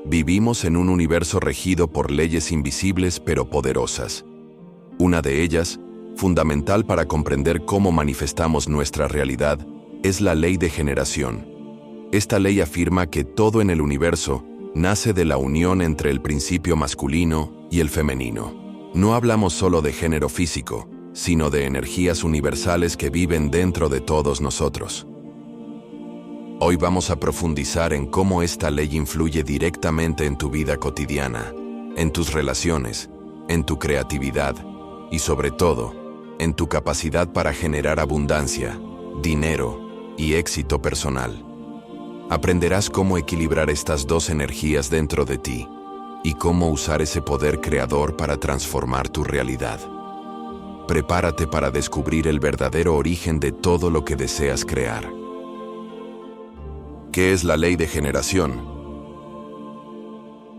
Vivimos en un universo regido por leyes invisibles pero poderosas. Una de ellas, fundamental para comprender cómo manifestamos nuestra realidad, es la ley de generación. Esta ley afirma que todo en el universo nace de la unión entre el principio masculino y el femenino. No hablamos solo de género físico, sino de energías universales que viven dentro de todos nosotros. Hoy vamos a profundizar en cómo esta ley influye directamente en tu vida cotidiana, en tus relaciones, en tu creatividad y sobre todo, en tu capacidad para generar abundancia, dinero y éxito personal. Aprenderás cómo equilibrar estas dos energías dentro de ti y cómo usar ese poder creador para transformar tu realidad. Prepárate para descubrir el verdadero origen de todo lo que deseas crear. ¿Qué es la ley de generación?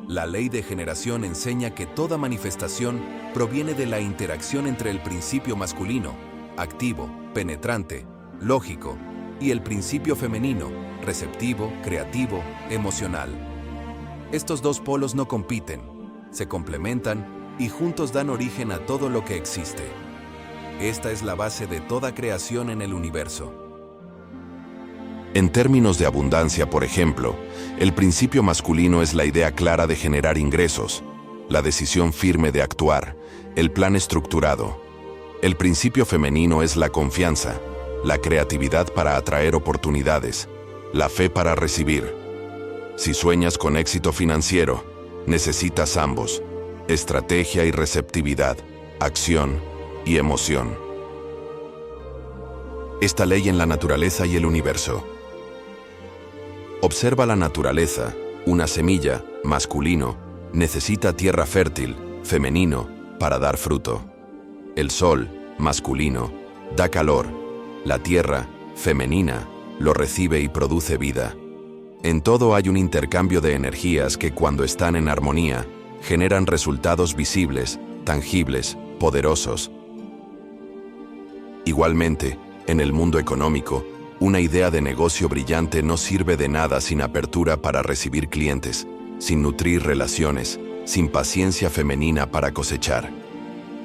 La ley de generación enseña que toda manifestación proviene de la interacción entre el principio masculino, activo, penetrante, lógico, y el principio femenino, receptivo, creativo, emocional. Estos dos polos no compiten, se complementan y juntos dan origen a todo lo que existe. Esta es la base de toda creación en el universo. En términos de abundancia, por ejemplo, el principio masculino es la idea clara de generar ingresos, la decisión firme de actuar, el plan estructurado. El principio femenino es la confianza, la creatividad para atraer oportunidades, la fe para recibir. Si sueñas con éxito financiero, necesitas ambos, estrategia y receptividad, acción y emoción. Esta ley en la naturaleza y el universo. Observa la naturaleza. Una semilla, masculino, necesita tierra fértil, femenino, para dar fruto. El sol, masculino, da calor. La tierra, femenina, lo recibe y produce vida. En todo hay un intercambio de energías que cuando están en armonía, generan resultados visibles, tangibles, poderosos. Igualmente, en el mundo económico, una idea de negocio brillante no sirve de nada sin apertura para recibir clientes, sin nutrir relaciones, sin paciencia femenina para cosechar.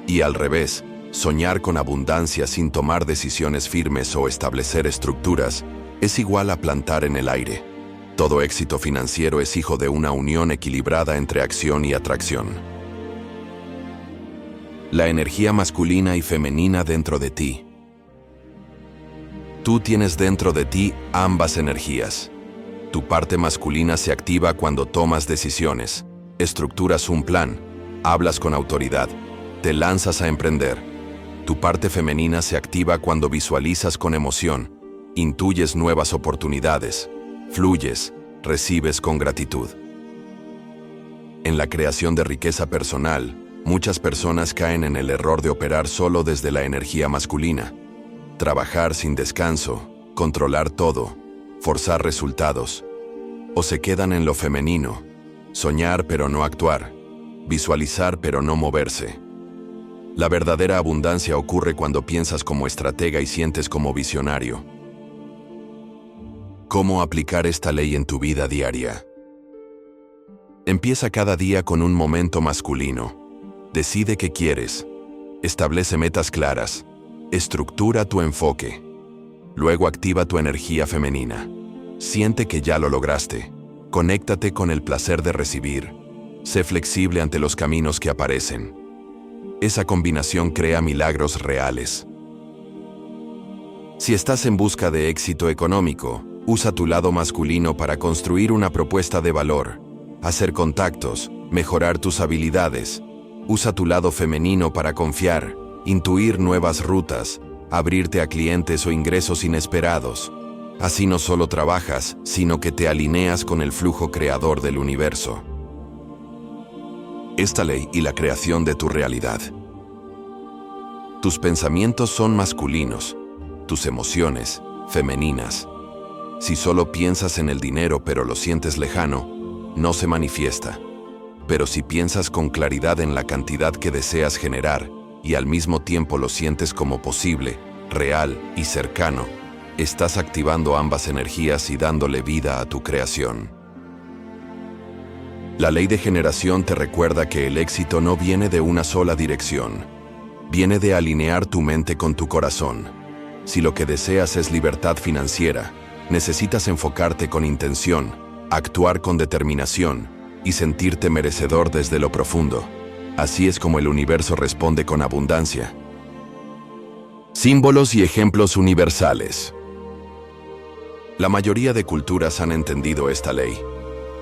Y al revés, soñar con abundancia sin tomar decisiones firmes o establecer estructuras es igual a plantar en el aire. Todo éxito financiero es hijo de una unión equilibrada entre acción y atracción. La energía masculina y femenina dentro de ti. Tú tienes dentro de ti ambas energías. Tu parte masculina se activa cuando tomas decisiones, estructuras un plan, hablas con autoridad, te lanzas a emprender. Tu parte femenina se activa cuando visualizas con emoción, intuyes nuevas oportunidades, fluyes, recibes con gratitud. En la creación de riqueza personal, muchas personas caen en el error de operar solo desde la energía masculina. Trabajar sin descanso, controlar todo, forzar resultados. O se quedan en lo femenino, soñar pero no actuar, visualizar pero no moverse. La verdadera abundancia ocurre cuando piensas como estratega y sientes como visionario. ¿Cómo aplicar esta ley en tu vida diaria? Empieza cada día con un momento masculino. Decide qué quieres. Establece metas claras. Estructura tu enfoque. Luego activa tu energía femenina. Siente que ya lo lograste. Conéctate con el placer de recibir. Sé flexible ante los caminos que aparecen. Esa combinación crea milagros reales. Si estás en busca de éxito económico, usa tu lado masculino para construir una propuesta de valor, hacer contactos, mejorar tus habilidades. Usa tu lado femenino para confiar, intuir nuevas rutas, abrirte a clientes o ingresos inesperados. Así no solo trabajas, sino que te alineas con el flujo creador del universo. Esta ley y la creación de tu realidad. Tus pensamientos son masculinos, tus emociones, femeninas. Si solo piensas en el dinero pero lo sientes lejano, no se manifiesta. Pero si piensas con claridad en la cantidad que deseas generar, y al mismo tiempo lo sientes como posible, real y cercano, estás activando ambas energías y dándole vida a tu creación. La ley de generación te recuerda que el éxito no viene de una sola dirección. Viene de alinear tu mente con tu corazón. Si lo que deseas es libertad financiera, necesitas enfocarte con intención, actuar con determinación y sentirte merecedor desde lo profundo. Así es como el universo responde con abundancia. Símbolos y ejemplos universales. La mayoría de culturas han entendido esta ley.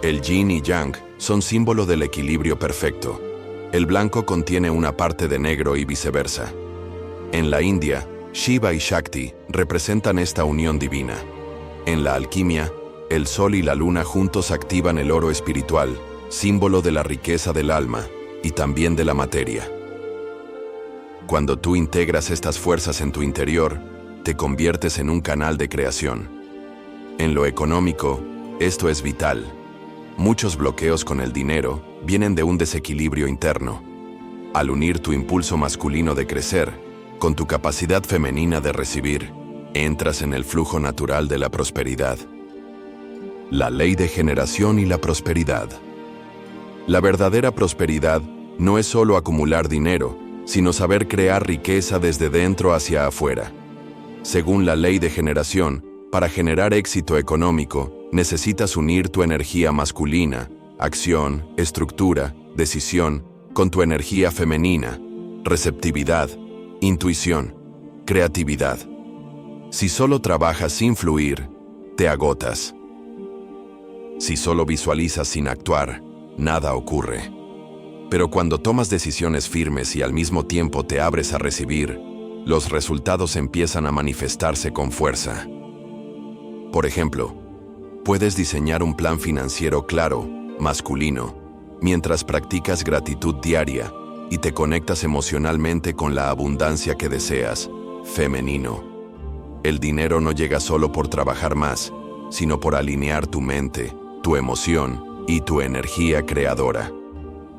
El yin y yang son símbolo del equilibrio perfecto. El blanco contiene una parte de negro y viceversa. En la India, Shiva y Shakti representan esta unión divina. En la alquimia, el sol y la luna juntos activan el oro espiritual, símbolo de la riqueza del alma y también de la materia. Cuando tú integras estas fuerzas en tu interior, te conviertes en un canal de creación. En lo económico, esto es vital. Muchos bloqueos con el dinero vienen de un desequilibrio interno. Al unir tu impulso masculino de crecer con tu capacidad femenina de recibir, entras en el flujo natural de la prosperidad. La ley de generación y la prosperidad. La verdadera prosperidad no es solo acumular dinero, sino saber crear riqueza desde dentro hacia afuera. Según la ley de generación, para generar éxito económico, necesitas unir tu energía masculina, acción, estructura, decisión, con tu energía femenina, receptividad, intuición, creatividad. Si solo trabajas sin fluir, te agotas. Si solo visualizas sin actuar, nada ocurre. Pero cuando tomas decisiones firmes y al mismo tiempo te abres a recibir, los resultados empiezan a manifestarse con fuerza. Por ejemplo, puedes diseñar un plan financiero claro, masculino, mientras practicas gratitud diaria y te conectas emocionalmente con la abundancia que deseas, femenino. El dinero no llega solo por trabajar más, sino por alinear tu mente, tu emoción y tu energía creadora.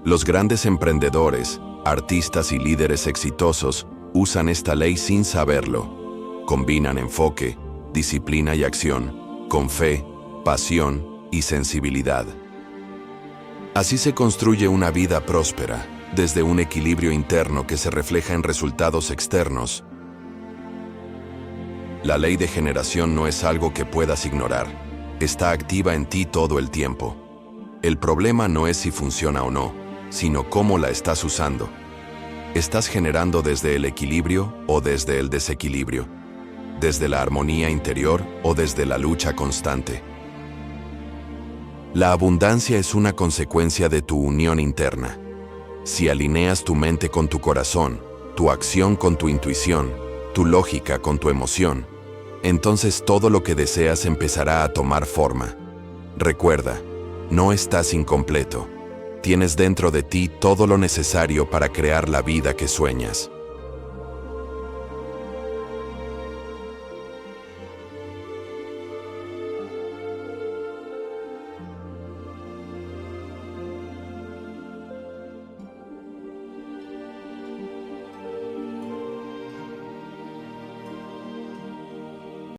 Los grandes emprendedores, artistas y líderes exitosos usan esta ley sin saberlo. Combinan enfoque, disciplina y acción, con fe, pasión y sensibilidad. Así se construye una vida próspera, desde un equilibrio interno que se refleja en resultados externos. La ley de generación no es algo que puedas ignorar. Está activa en ti todo el tiempo. El problema no es si funciona o no, sino cómo la estás usando. ¿Estás generando desde el equilibrio o desde el desequilibrio? ¿Desde la armonía interior o desde la lucha constante? La abundancia es una consecuencia de tu unión interna. Si alineas tu mente con tu corazón, tu acción con tu intuición, tu lógica con tu emoción, entonces todo lo que deseas empezará a tomar forma. Recuerda, no estás incompleto. Tienes dentro de ti todo lo necesario para crear la vida que sueñas.